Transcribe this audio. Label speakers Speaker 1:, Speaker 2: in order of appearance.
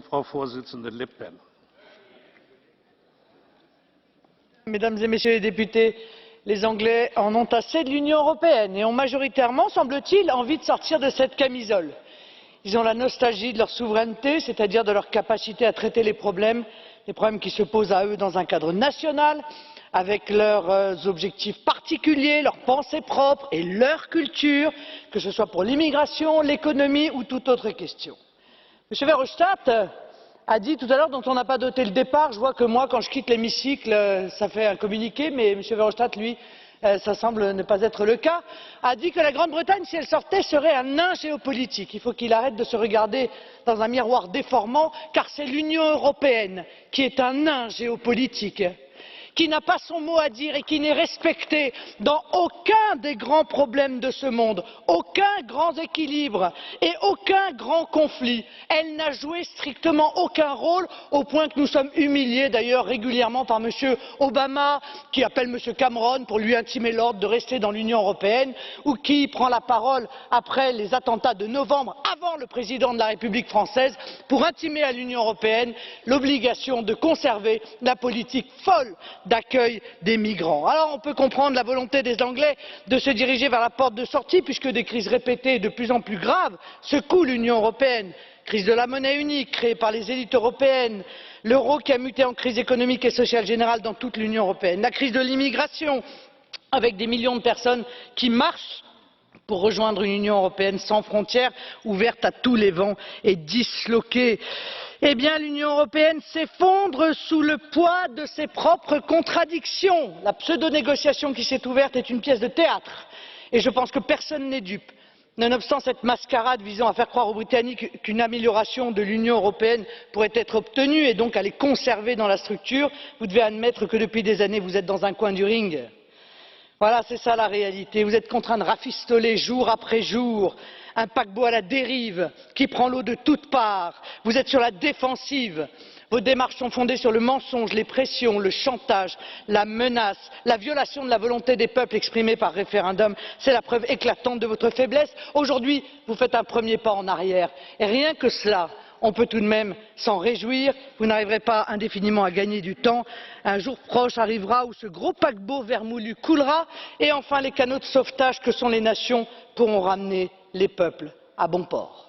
Speaker 1: Frau Vorsitzende Le Pen.
Speaker 2: Mesdames et Messieurs les députés, les Anglais en ont assez de l'Union européenne et ont majoritairement, semble-t-il, envie de sortir de cette camisole. Ils ont la nostalgie de leur souveraineté, c'est-à-dire de leur capacité à traiter les problèmes qui se posent à eux dans un cadre national, avec leurs objectifs particuliers, leurs pensées propres et leur culture, que ce soit pour l'immigration, l'économie ou toute autre question. M. Verhofstadt a dit tout à l'heure, dont on n'a pas doté le départ, je vois que moi, quand je quitte l'hémicycle, ça fait un communiqué, mais M. Verhofstadt, lui, ça semble ne pas être le cas, a dit que la Grande-Bretagne, si elle sortait, serait un nain géopolitique. Il faut qu'il arrête de se regarder dans un miroir déformant, car c'est l'Union européenne qui est un nain géopolitique, qui n'a pas son mot à dire et qui n'est respecté dans aucun des grands problèmes de ce monde, aucun grand équilibre et aucun grand conflit. Elle n'a joué strictement aucun rôle, au point que nous sommes humiliés d'ailleurs régulièrement par M. Obama, qui appelle M. Cameron pour lui intimer l'ordre de rester dans l'Union européenne, ou qui prend la parole après les attentats de novembre, avant le président de la République française, pour intimer à l'Union européenne l'obligation de conserver la politique folle d'accueil des migrants. Alors on peut comprendre la volonté des Anglais de se diriger vers la porte de sortie, puisque des crises répétées et de plus en plus graves secouent l'Union européenne. Crise de la monnaie unique créée par les élites européennes, l'euro qui a muté en crise économique et sociale générale dans toute l'Union européenne, la crise de l'immigration avec des millions de personnes qui marchent pour rejoindre une Union européenne sans frontières, ouverte à tous les vents et disloquée. Eh bien, l'Union européenne s'effondre sous le poids de ses propres contradictions. La pseudo-négociation qui s'est ouverte est une pièce de théâtre et je pense que personne n'est dupe. Nonobstant cette mascarade visant à faire croire aux Britanniques qu'une amélioration de l'Union européenne pourrait être obtenue et donc à les conserver dans la structure, vous devez admettre que depuis des années vous êtes dans un coin du ring. Voilà, c'est ça la réalité. Vous êtes contraints de rafistoler jour après jour un paquebot à la dérive qui prend l'eau de toutes parts. Vous êtes sur la défensive. Vos démarches sont fondées sur le mensonge, les pressions, le chantage, la menace, la violation de la volonté des peuples exprimée par référendum. C'est la preuve éclatante de votre faiblesse. Aujourd'hui, vous faites un premier pas en arrière. Et rien que cela, on peut tout de même s'en réjouir. Vous n'arriverez pas indéfiniment à gagner du temps. Un jour proche arrivera où ce gros paquebot vermoulu coulera et enfin les canaux de sauvetage que sont les nations pourront ramener les peuples à bon port.